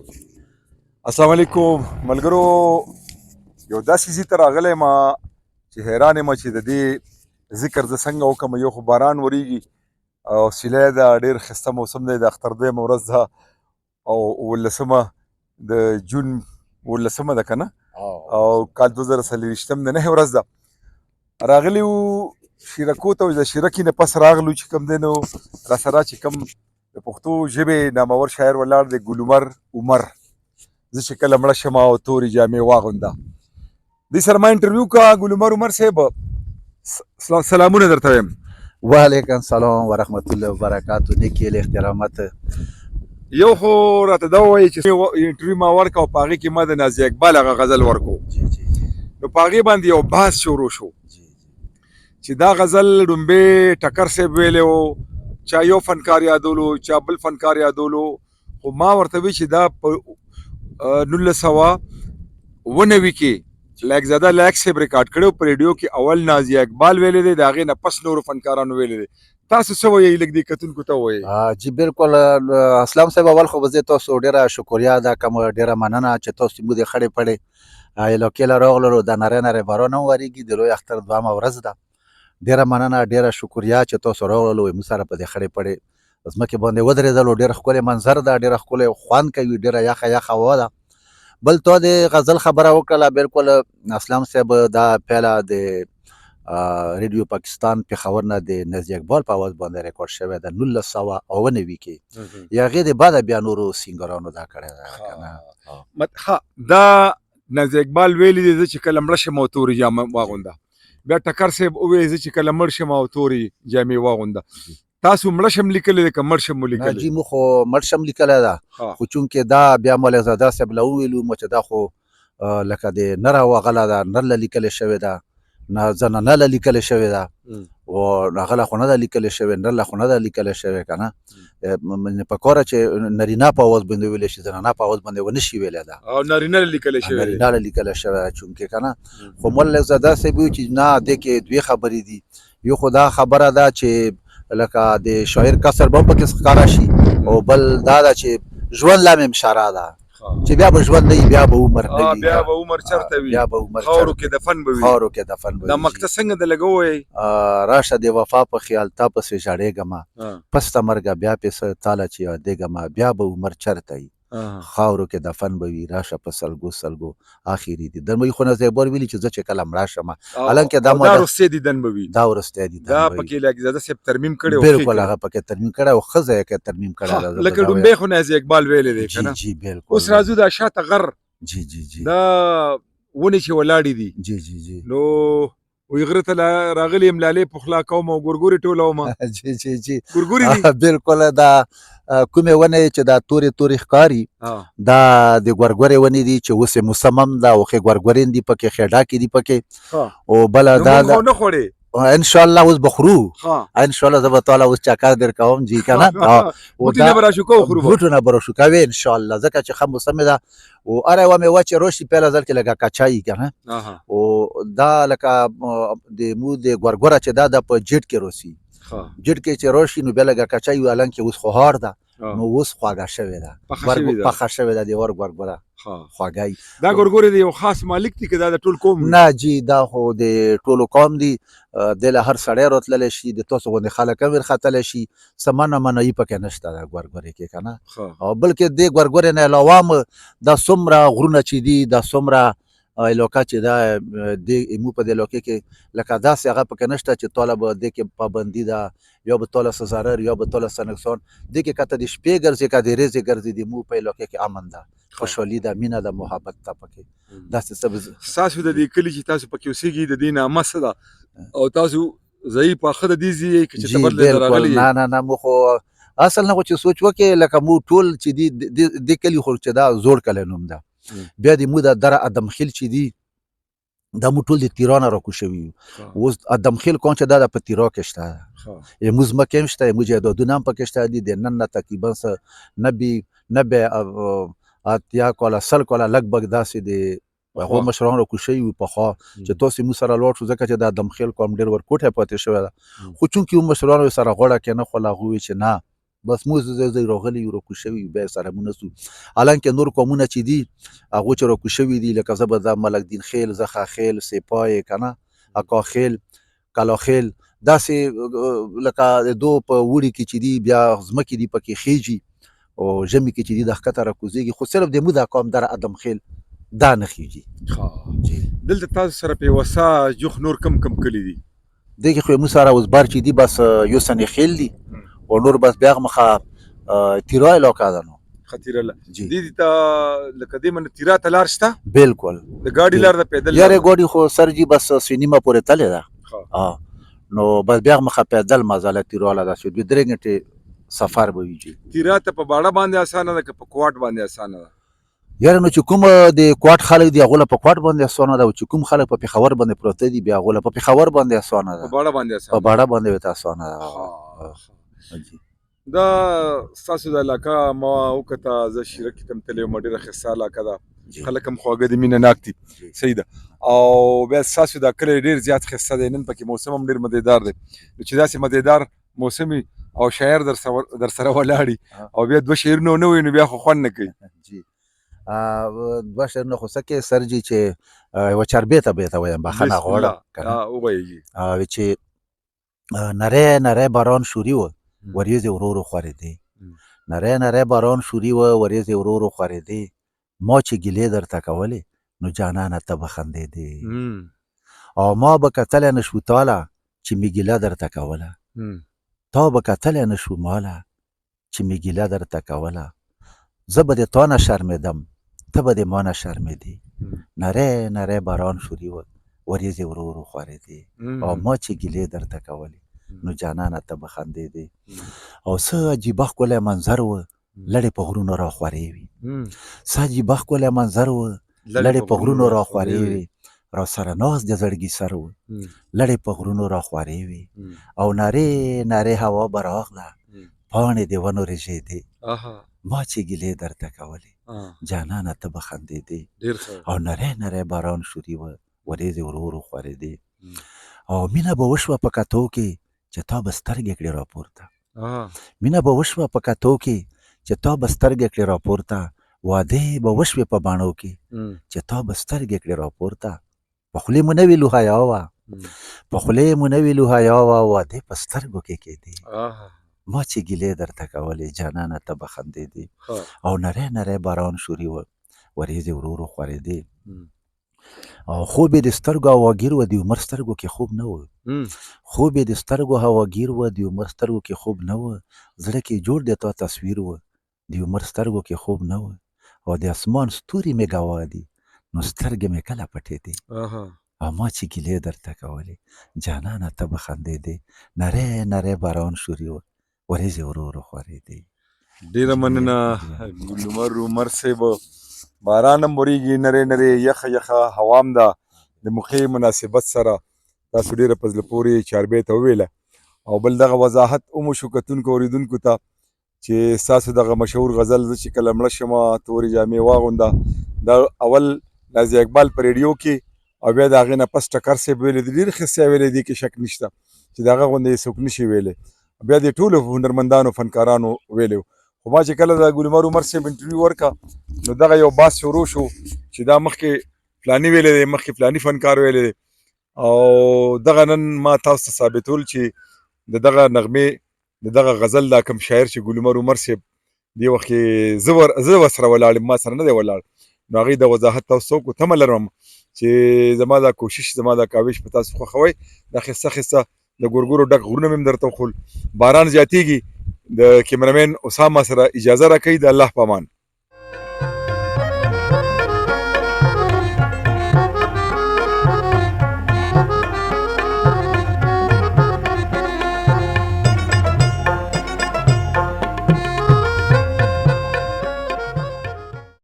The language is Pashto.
السلام علیکم ملګرو. یو داسې ځای ته راغلی ما چې حیران یم چې د دې ذکر زه څنګه وکړم. یو خو باران وریږي او سیلی ده، ډېر ښایسته موسم دی، د اختر دویمه ورځ ده او 18 د جون 18 ده که نه، او کال 2024 د نهې ورځ ده. راغلي وو شیرکو ته، د شیرکې نه پس راغلو چې کوم دی نو راسره چې کوم د پښتو ژبې نامور شاعر ولاړ دی ګل عمر. زه چې کله مړه شم او تورې جامې واغونده، دوی سره ما انټرویو کا. ګل عمر صاحب سلامونه درته وایم. وعلیکم السلام ورحمت الله وبرکاتو. نیکی احترامات. یو خو راته دا ووایي چې انټرویو ما ورکړه او په هغې کې ما د نازي اقبال هغه غزل ورکړو، نو په هغې باندې یو بحث شروع شو چې دا غزل ډومبې ټکر صاحب ویلی و، چا یو فنکار یادولو، چا بل فنکار یادولو، خو ما ورته وی چې دا په 1990 کې لایق زاده لایق صاحب ریکارډ کړو په ریډیو کې. اول نازي اقبال ویلی دی، د هغې نه پس نورو فنکارانو ویلی دی. تاسو څه وایئ؟ لږ دې کتونکو ته ووایئ. جی بالکل. اسلام صاحب اول خو به زه تاسو ډېره شکریا ادا کوم، ډېره مننه چې تاسو موږ د خړې پړې علاقې له راغلو. د نری نری باران هم ورېږي، د لوی اختر دویمه ورځ ده. ډېره مننه، ډېره شکریا چې تاسو راغلو موږ سره په دې خړې پړې ځمکې باندې ودرېدلو. ډېر ښکلی منظر ده، ډېره ښکلی خوند کوي، ډېره یخه یخه هوا ده. بل تا د غزل خبره وکړله، بالکل اسلام صاحب دا پیله د ریډیو پاکستان پېښور نه د نازي اقبال په اواز باندې ریکارډ شوی ده 1990 کې. یا هغې د بعده بیا نورو سینګرانو دا کړی ده که نه. دا نازي اقبال ویلي دی زه چې کله مړه شم او تورې جامې واغونده. بیا ټکر صاحب وویل زه چې کله مړ شم او تورې جامې واغونده. تاسو مړه شم لیکلی دی که مړ شم مو لیکلی؟ جی موږ خو مړ شم لیکلی ده، خو چونکې دا بیا مولوي زاده صاحب له وویلو مو چې دا خو لکه د نر او هغه له نر له لیکلی شوې ده، زنانه له لیکلی شوې ده، او هغه له خو نه ده لیکلی شوې، نر له خو نه ده لیکلی شوې که نه. په کاره چې نرینه په اواز باندې ویلی شي، زنانه په اواز باندې ونه شي ویلی ده، او نارینه له لیکلی شوې، نرینه له لیکلی شوې ده چونکې که نه. خو مولوي زاده صاحب وایي چې نه، دې کې دوې خبرې دي. یو خو دا خبره ده چې لکه د شاعر کسر به هم پکې ښکاره شي، او بل دا ده چې ژوند لا مې اشاره ده چې بیا به ژوند نه وي، بیا به عمر نه وي، بیا به عمر چرته وي، بیا به عمر خاورو کې دفن به وي، خاورو کې دفن به وي. دا مقطع څنګه د لږه ووایئ؟ راشه د وفا په خیال تا پسې ژړېږمه، پس ته مرګه بیا پسې تاله چې یادېږمه، بیا به عمر چرته وي، خاورو کې دفن به وي، راشه په سلګو سلګو آخري دیدن به وي. خو نازي اقبال ویلي چې زه چې کله مړه شمه، حالانکې دا وروستی دیدن به وي، دا وروستی دیدن به وي. دا پکې لایق زاده صاحب ترمیم کړی و. بالکل هغه پکې ترمیم کړی او ښه ځای کې ترمیم کړی ده. لکه ډومبې خو نازي اقبال ویلی دی که نه. جی بالکل. اوس راځو دا شاته غر، جی جی جی، دا ونې چې ولاړې دي، جی جی جی، نو وی غره ته راغلی یم لالې پخلا کوم او ګورګورې ټولومه. جی جی جی، ګورګورې دي بالکل. دا کومې ونې چې دا تورې تورې ښکاري، دا د ګورګورې ونې دي چې اوس یې موسم هم ده، او ښې ګورګورې دي پکې، ښې ډاکې دي پکې. او بله دا ده نه خوړې انشاءالله اوس به خورو، انشاءالله زه به تعالی اوس چکر در کوم جی که نه. بوټونه به راشو کوو، خورو بوټونه به راشو کوې انشاءالله، ځکه چې ښه موسم ده. او هره یوه میوه چې راشي پیله ځل کې لکه کچا وي که نه. او دا لکه د مو د ګورګوره چې دا په جیټ کې راسي، جیټ کې چې راشي نو بیا لکه کچا وي، حالانکې اوس خو هار ده، نو اوس خواږه شوې ده، پخه شوې ده د ور ګورګوره خواږه وي. دا ګورګورې د یو خاص مالک دي که دا د ټول قوم؟ نه جی، دا خو د ټولو قوم دي. دې له هر سړی راتللی شي، د تاسو غوندې خلک هم ورختلی شي، څه منع منعي پکې نشته ده ګورګورې کې که نه. او بلکې دې ګورګورې نه علاوه هم دا څومره غرونه چې دي، دا څومره علاقه چې دا مو په دې علاقې کې لکه داسې هغه پکې نشته چې تاله به دې کې پابندي ده، یا به تاله څه ضرر، یا به تاله څه نقصان. دې کې که ته د شپې ګرځې، که د ورځې ګرځې، د مو په علاقې کې امن ده، خوشحالي ده، مینه ده، محبت ده پکې. داسې څه ستاسو د دې کلي چې تاسو پکې اوسېږئ د دې نامه څه ده؟ او تاسو ضعیف پاخه د دې ځای که چې ته بدلې ته راغلي؟ نه نه نه، مو خو اصل نه خو چې سوچ وکړې، لکه مو ټول چې دي دې کلي خو چې دا زوړ کلی نوم ده. بیا د مو د دره ادمخیل چې دي، دا مو ټول د تیرانه راکوز شوي یو. اوس ادمخیل کوم چې دا په تیرا کې شته، زموږ ځمکې هم شته، زموږ جایدادونه هم پکې شته دي. د نن نه تقریبا 90 اتیا کاله 100 کاله لږ بږ داسې د هغو مشران راکوز شوي وو پخوا، چې تاسې موږ سره لاړ شو، ځکه چې د ادمخیل قوم ډېر ورکوټی پاتې شوی ده. خو چونکې مشرانو سره غوړه کې نه خوله، هغوی چې نه بس موږ ځای ځای راغلي یو راکوز شوي یو بیا یې سره مونږ نسو حالانکه نور قومونه چې دي هغو چې راکوز شوي دي لکه زه به دا ملک دین خیل زخا خیل سپای که نه اکا خیل کلا خیل داسې لکه د دو په وړي کې چې دي بیا ځمکې دي پکې خیږي او ژمي کې چې دي د ښکته راکوزېږي خو صرف د مو دا قوم در ادم خیل دا نه خیږي جی دلته تاسو سره پیوسا جوخ نور کم کم کلی دي دې کې خو موږ سره اوس بار چې دي بس یو سنې خیل دي او نور بس بیا مخه تیرا علاقه ده نو خطیره له جی دې ته لکه دې من تیرا ته لار شته بالکل د ګاډي لار د پیدل یاره ګوډي خو سر جی بس سینما پورې تللی ده ښه. نو بس بیا مخه پیدل مزاله تیراله داسې دوه درې غنټې سفر به وي جی تیرا ته په باړه باندې اسانه ده که په کوټ باندې اسانه ده یاره نو چې کوم د کوټ خلک دي هغه له په کوټ باندې اسانه ده او چې کوم خلک په پېښور باندې پروته دي بیا هغه له په پېښور باندې اسانه په ده باړه باندې په اسانه باړه باندې ورته اسانه ښه. ده جی دا ستاسو د علاقه ما وکته زه شیره کې تم تللی وم ډېره ښایسته علاقه ده جی خلک هم خواږه دي مینه ناک دي جی. صحیح ده او بیا ستاسو دا کلی ډېر زیات ښایسته دی نن پکې موسم هم ډېر مزېدار دی نو چې داسې مزېدار موسم وي او شاعر در سره ولاړي او بیا دوه شعرونه ونه وي نو بیا خو خوند نه کوي جی دوه شعرونه خو څه کې سر جي چې یوه چربې ته به یې ته وایم بخښنه بسم غواړم الله که نه ووایي چې نری نری باران شوري و وریځې ورو ورو خورېدې نری نری باران شوري و وریځې ورو ورو خورېدې ما چې ګیلې درته کولې نو جانانه ته به خندېدې او ما به کتلی نه شو تاله چې مې ګیله درته کوله تا به کتلی نه شو ماله چې مې ګیله درته کوله زه به د تا نه شرمېدم ته به د ما نه شرمېدې نری نری باران شوري و وریځې ورو ورو خورېدې او ما چې ګیلې درته کولې نو جانانه ته به خندېدې او څه عجیبه ښکلی منظر و لړې په غرونو راخورې وي څه عجیبه ښکلی منظر و لړې په غرونو راخورې وي را سره ناست د زړګي سر و لړې په غرونو راخورې وي او نارې نارې هوا به راغله پاڼې د ونو رژېدې ما چې ګیلې درته کولې جانانه ته به خندېدې او نری نری باران شوري و وریځې ورو ورو خورېدې او مینه به وشوه په کتو کې چې تا به سترګې کړې راپورته مینه به وشوه په کتو کې چې تا به سترګې کړې راپورته وعدې به وشوې په باڼو کې چې تا به سترګې کړې راپورته په خولې مو نوې لوهیا وه په خولې مو نوې لوهیا وه وعدې په سترګو کې کېدې ما چې ګیلې درته کولې جانانه ته به خندېدې او نری نری باران شوري و وریځې ورو ورو خورېدې او خوب یې د سترګو هواګیر و د عمر سترګو کې خوب نه و خوب یې د سترګو هواګیر و د عمر سترګو کې خوب نه و زړه کې جوړ دی تا تصویر و د عمر سترګو کې خوب نه و او د اسمان ستوري مې ګواه دي نو سترګې مې کله پټېدې او ما چې ګیلې درته کولې جانانه ته به خندېدې نری نری باران شوري و وریځې ورو ورو خورېدې ډېره مننه ګل عمر صاحب باران هم ورېږي نری نری یخه یخه هوا هم ده د موخې مناسبت سره تاسو ډېره په زړه پورې چاربې ته وویله او بل دغه وضاحت هم وشو کتونکو اورېدونکو ته چې ستاسو دغه مشهور غزل زه چې کله مړه شمه تورې جامې واغونده دا اول نازي اقبال په ریډیو کې او بیا د هغې نه پس ټکر صاحب ویلې دي ډېر ښایسته ویلې دي کې شک نشته چې د هغه غوندې څوک نشي ویلی بیا د ټولو هنرمندانو فنکارانو ویلی خو ما چې کله د ګل عمر صاحب انټرویو ورکړه نو دغه یو بحث شروع شو چې دا مخکې فلاني ویلی دی مخکې فلاني فنکار ویلی دی او دغه نن ما تاسو ته ثابتول چې د دغه نغمې د دغه غزل دا کوم شاعر چې ګل عمر صاحب دې وخت کې زه ورسره ولاړ یم ما سره نه دی ولاړ نو هغې د وضاحت تاسو وکړو تمه لرم چې زما دا کوشش زما دا کاوش په تاسو خوښوئ دا ښایسته ښایسته د ګورګورو ډک غرونه مې هم درته وښول باران زیاتېږي د کیمرمین اسامه سره اجازه راکوي د الله په امان